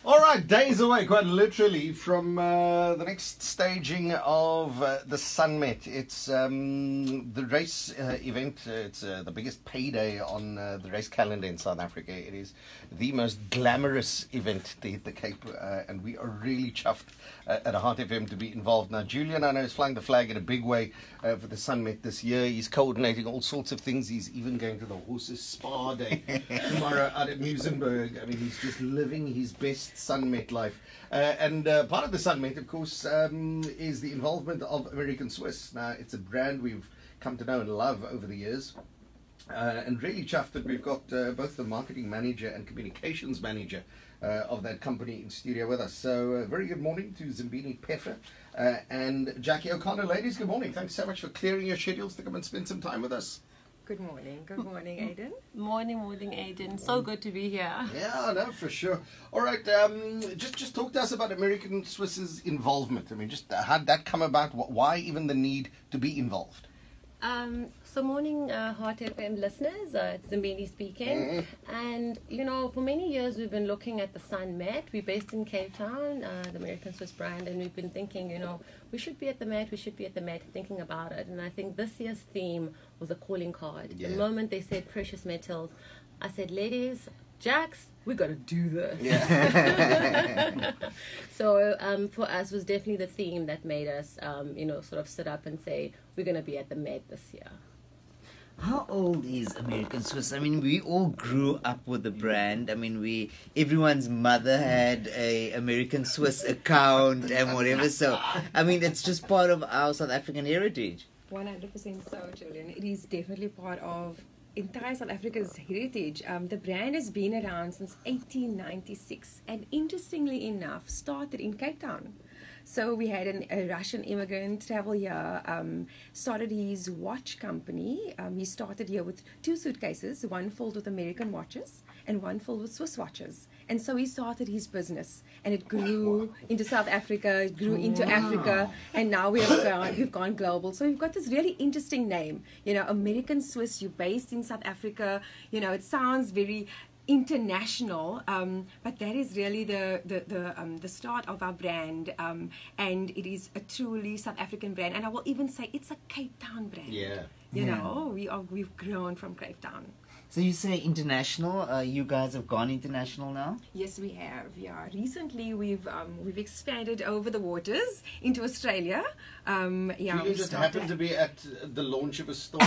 All right, days away, quite literally, from the next staging of the SunMet. It's the race event. It's the biggest payday on the race calendar in South Africa. It is the most glamorous event to hit the Cape, and we are really chuffed at Heart FM to be involved. Now, Julian, I know, is flying the flag in a big way for the SunMet this year. He's coordinating all sorts of things. He's even going to the Horses Spa Day tomorrow out at Muizenberg. I mean, he's just living his best SunMet life. And part of the SunMet, of course, is the involvement of American Swiss. Now, it's a brand we've come to know and love over the years. And really chuffed that we've got both the marketing manager and communications manager of that company in studio with us. So very good morning to Zimbini Peffer and Jackie O'Connor. Ladies, good morning. Thanks so much for clearing your schedules to come and spend some time with us. Good morning. Good morning, Aiden. Morning, Aiden. So good to be here. Yeah, no, for sure. All right, just talk to us about American Swiss's involvement. I mean, just how did that come about? Why even the need to be involved? So morning, Heart FM listeners. It's Zimbini speaking. And, you know, for many years we've been looking at the SunMet. We're based in Cape Town, the American Swiss brand, and we've been thinking, you know, we should be at the Met, thinking about it. And I think this year's theme was a calling card. Yeah. The moment they said precious metals, I said, ladies, Jacks, we got to do this. Yeah. So for us, it was definitely the theme that made us, you know, sort of sit up and say, we're going to be at the Met this year. How old is American Swiss? I mean, we all grew up with the brand. I mean, everyone's mother had a American Swiss account and whatever. So, I mean, it's just part of our South African heritage. 100% so, Julian. It is definitely part of entire South Africa's heritage. The brand has been around since 1896 and interestingly enough started in Cape Town. So we had a Russian immigrant travel here, started his watch company. He started here with 2 suitcases, one filled with American watches and one filled with Swiss watches. And so he started his business and it grew into South Africa, it grew into Africa, and now we've gone global. So we've got this really interesting name, you know, American Swiss. You're based in South Africa, you know, it sounds very international, but that is really the start of our brand, and it is a truly South African brand, and I will even say it's a Cape Town brand. Yeah, you know, we've grown from Cape Town. So you say international. You guys have gone international now? Yes, we have. Yeah, recently we've expanded over the waters into Australia. Yeah, you just happened to be at the launch of a store.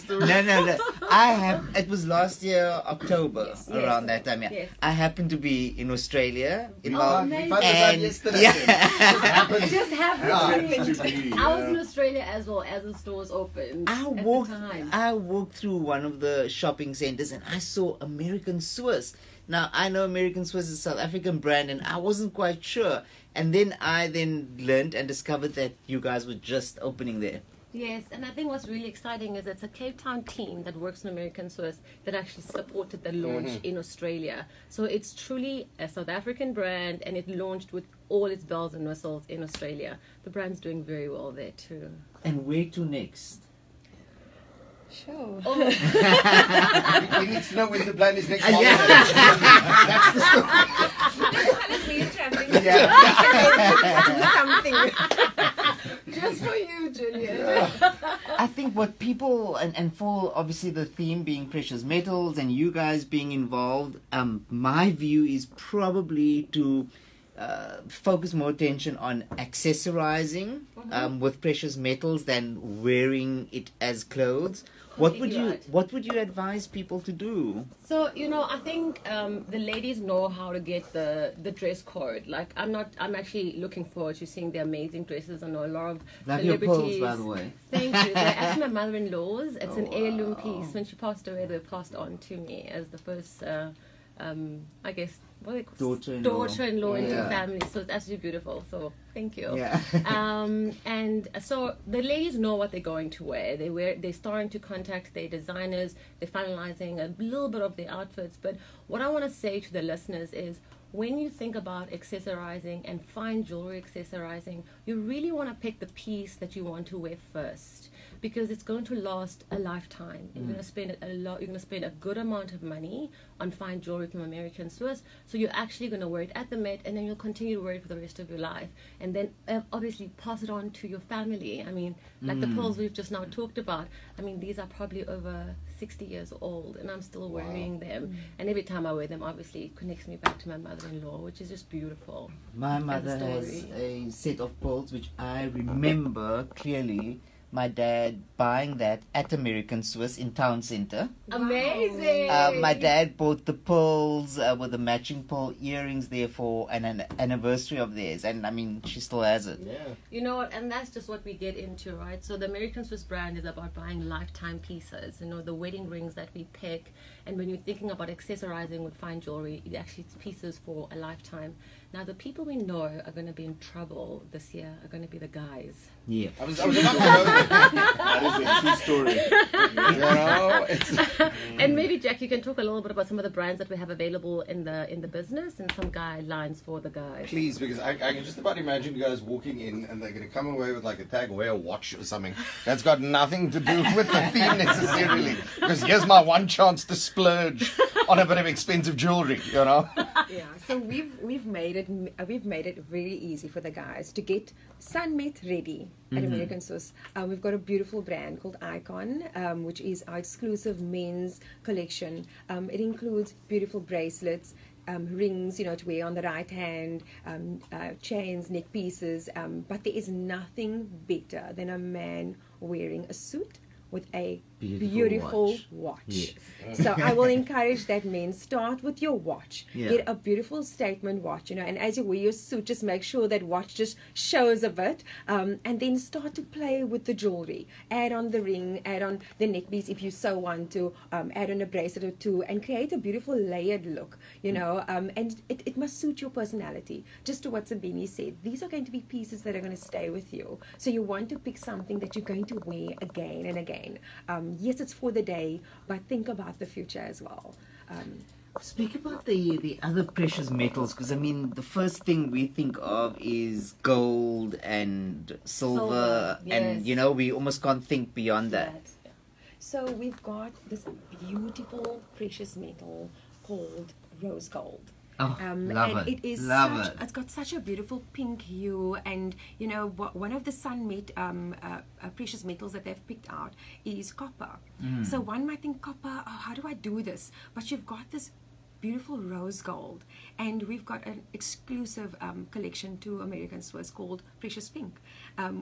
No. It was last year October, around that time. Yeah, yes. I happened to be in Australia. We found this out yesterday. Yeah. It just happened to me. I was in Australia as well as the stores opened. I walked through one of the shopping centers and I saw American Swiss. Now I know American Swiss is a South African brand and I wasn't quite sure, and then I learned and discovered that you guys were just opening there. Yes, and I think what's really exciting is it's a Cape Town team that works in American Swiss that actually supported the launch in Australia. So it's truly a South African brand and it launched with all its bells and whistles in Australia. The brand's doing very well there too. And where to next? Sure. Oh. We need to know when the plan is next holiday. That's the story. Just for you, Julian. I think what people, and for obviously the theme being precious metals and you guys being involved, my view is probably to focus more attention on accessorizing with precious metals than wearing it as clothes. What would you advise people to do? So, you know, I think the ladies know how to get the dress code. Like, I'm actually looking forward to seeing the amazing dresses. I know a lot of celebrities. Your pearls, by the way. Thank you. They're actually my mother-in-law's. It's an heirloom piece. When she passed away, they passed on to me as the first, I guess, daughter-in-law into the family. So it's absolutely beautiful. So Thank you. Yeah. And so the ladies know what they're going to wear. They're starting to contact their designers. They're finalizing a little bit of their outfits. But what I want to say to the listeners is, when you think about accessorizing and fine jewelry accessorizing, you really want to pick the piece that you want to wear first, because it's going to last a lifetime. You're going to spend a lot. You're going to spend a good amount of money on fine jewelry from American Swiss. So you're actually going to wear it at the Met, and then you'll continue to wear it for the rest of your life, and then obviously pass it on to your family. I mean, like the pearls we've just now talked about. I mean, these are probably over 60 years old, and I'm still wearing them. And every time I wear them, obviously it connects me back to my mother-in-law, which is just beautiful. My mother has a set of pearls which I remember clearly. My dad buying that at American Swiss in Town Center. Amazing! My dad bought the pearls with the matching pearl earrings there for an anniversary of theirs, and I mean, she still has it. Yeah. You know what, and that's just what we get into, right? So the American Swiss brand is about buying lifetime pieces, you know, the wedding rings that we pick. And when you're thinking about accessorizing with fine jewelry, it actually it's pieces for a lifetime. Now, the people we know are going to be in trouble this year are going to be the guys. Yeah. I was about to go there. That is a true story. You know, it's... And maybe, Jack, you can talk a little bit about some of the brands that we have available in the business and some guidelines for the guys. Please, because I can just about imagine you guys walking in and they're going to come away with like a tag, wear a watch or something. That's got nothing to do with the theme necessarily. Because here's my one chance to splurge on a bit of expensive jewelry, you know? Yeah, so we've made it very easy for the guys to get SunMet ready at American Swiss. We've got a beautiful brand called Icon, which is our exclusive men's collection. It includes beautiful bracelets, rings, you know, to wear on the right hand, chains, neck pieces. But there is nothing better than a man wearing a suit with a beautiful watch. Yes. So I will encourage that men, start with your watch. Yeah. Get a beautiful statement watch, you know, and as you wear your suit, just make sure that watch just shows a bit, and then start to play with the jewelry. Add on the ring, add on the neck piece if you so want to, add on a bracelet or two, and create a beautiful layered look, you know, and it must suit your personality. Just to what Sabini said, these are going to be pieces that are going to stay with you. So you want to pick something that you're going to wear again and again. Yes, it's for the day, but think about the future as well. Speak about the other precious metals, because I mean, the first thing we think of is gold and silver, Yes. and you know, we almost can't think beyond that. So we've got this beautiful precious metal called rose gold. Oh, love and it. it is Love it. It's got such a beautiful pink hue, and you know, one of the SunMet precious metals that they've picked out is copper. So one might think, copper, oh, how do I do this? But you've got this beautiful rose gold, and we've got an exclusive collection to American Swiss called Precious Pink.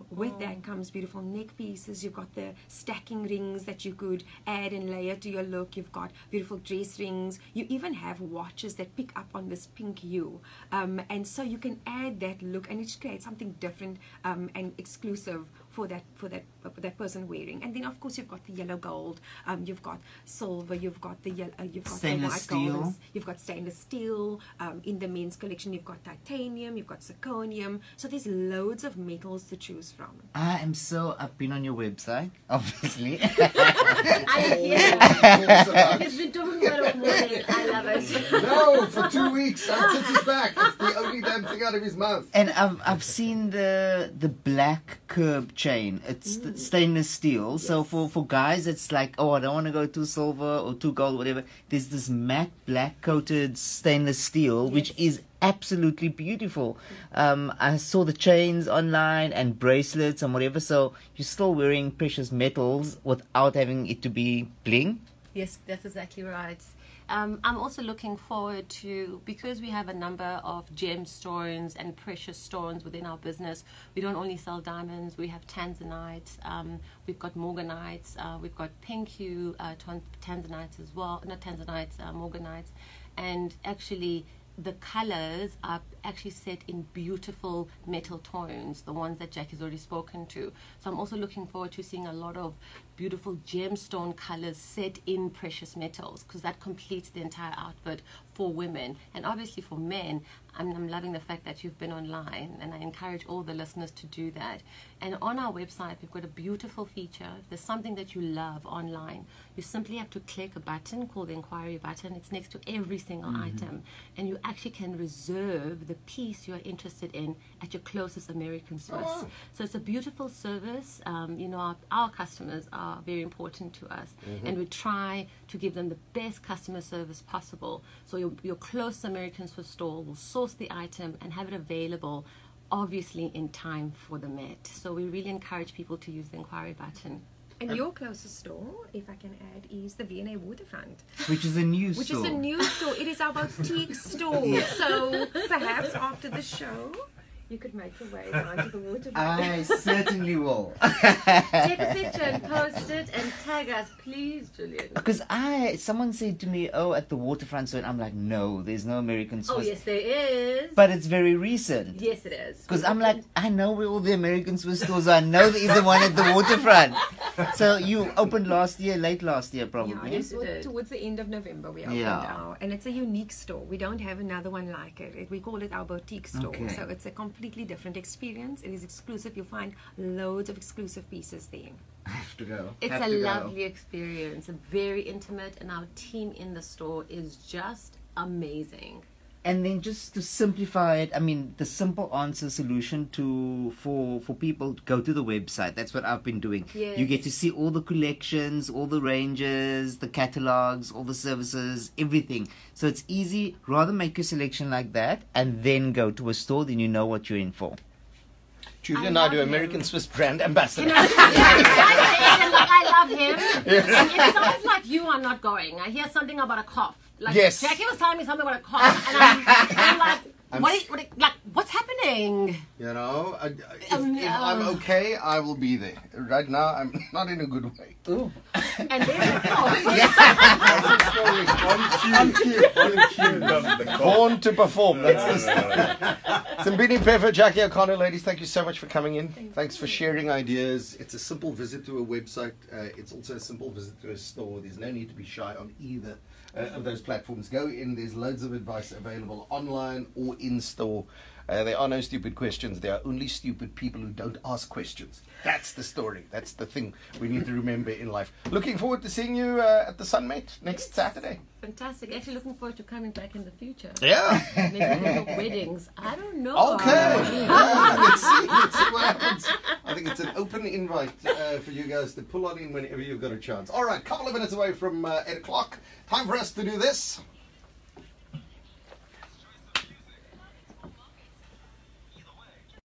With that comes beautiful neck pieces. You've got the stacking rings that you could add and layer to your look. You've got beautiful dress rings. You even have watches that pick up on this pink hue, and so you can add that look, and it creates something different and exclusive for that person wearing. And then of course you've got the yellow gold, you've got silver, you've got the yellow, you've got the white gold, you've got stainless steel. In the men's collection you've got titanium, you've got zirconium. So there's loads of metals to choose from. I've been on your website, obviously. I hear. He's been talking about it all morning. I love it. No, for 2 weeks, since he's back. It's the only damn thing out of his mouth. And I've seen the black curb chain. It's stainless steel. Yes. So for guys, it's like, oh, I don't want to go too silver or too gold, whatever. There's this matte black coated stainless steel, which is absolutely beautiful. I saw the chains online and bracelets and whatever. So you're still wearing precious metals without having it to be bling. Yes, that's exactly right. I'm also looking forward to, because we have a number of gemstones and precious stones within our business, we don't only sell diamonds, we have tanzanites, we've got morganites, we've got pink hue tanzanites as well, not tanzanites, morganites, and actually the colors are actually set in beautiful metal tones, the ones that Jack has already spoken to. So I'm also looking forward to seeing a lot of beautiful gemstone colors set in precious metals, because that completes the entire outfit for women. And obviously for men, I'm loving the fact that you've been online, and I encourage all the listeners to do that. And on our website, we've got a beautiful feature. If there's something that you love online, you simply have to click a button called the inquiry button. It's next to every single item, and you actually can reserve the piece you're interested in at your closest American Swiss. So it's a beautiful service. You know, our customers are very important to us, and we try to give them the best customer service possible. So your closest American Swiss store will source the item and have it available, obviously in time for the Met. So we really encourage people to use the inquiry button. And your closest store, if I can add, is the V&A Waterfront. Which is a new store. Which is a new store. It is our boutique store. So perhaps after the show, you could make your way down to the waterfront. I certainly will. Take a picture and post it and tag us, please, Julian. Because someone said to me, oh, at the waterfront store, and I'm like, no, there's no American Swiss. Oh, yes, there is. But it's very recent. Yes, it is. Because I'm like, I know where all the American Swiss stores are. I know there isn't one at the waterfront. So you opened late last year, probably. Yeah, towards the end of November we opened our, and it's a unique store. We don't have another one like it. We call it our boutique store. Okay. So it's a completely different experience. It is exclusive. You'll find loads of exclusive pieces there. I have to go. It's a lovely experience, very intimate, and our team in the store is just amazing. And then just to simplify it, I mean, the simple answer solution for people to go to the website. That's what I've been doing. Yes. You get to see all the collections, all the ranges, the catalogs, all the services, everything. So it's easy. Rather make your selection like that and then go to a store, then you know what you're in for. Julia and I do American Swiss brand ambassador. You know, I love him. Yes. It sounds like you are not going. I hear something about a cough. Like, yes. Jackie was telling me something about a cough, and I'm like, what's happening? You know, if I'm okay, I will be there. Right now, I'm not in a good way. Ooh. And there's a cough. Born to perform. That's the Simbini Peffer, Jackie O'Connor, ladies, thank you so much for coming in. Thanks for sharing ideas. It's a simple visit to a website. It's also a simple visit to a store. There's no need to be shy on either of those platforms. Go in. There's loads of advice available online or in store. There are no stupid questions. There are only stupid people who don't ask questions. That's the story. That's the thing we need to remember in life. Looking forward to seeing you at the SunMet next Saturday. Fantastic. Actually looking forward to coming back in the future. Yeah. Maybe for weddings. I don't know. Okay. Yeah, let's see what happens. I think it's an open invite for you guys to pull on in whenever you've got a chance. All right, couple of minutes away from 8 o'clock. Time for us to do this.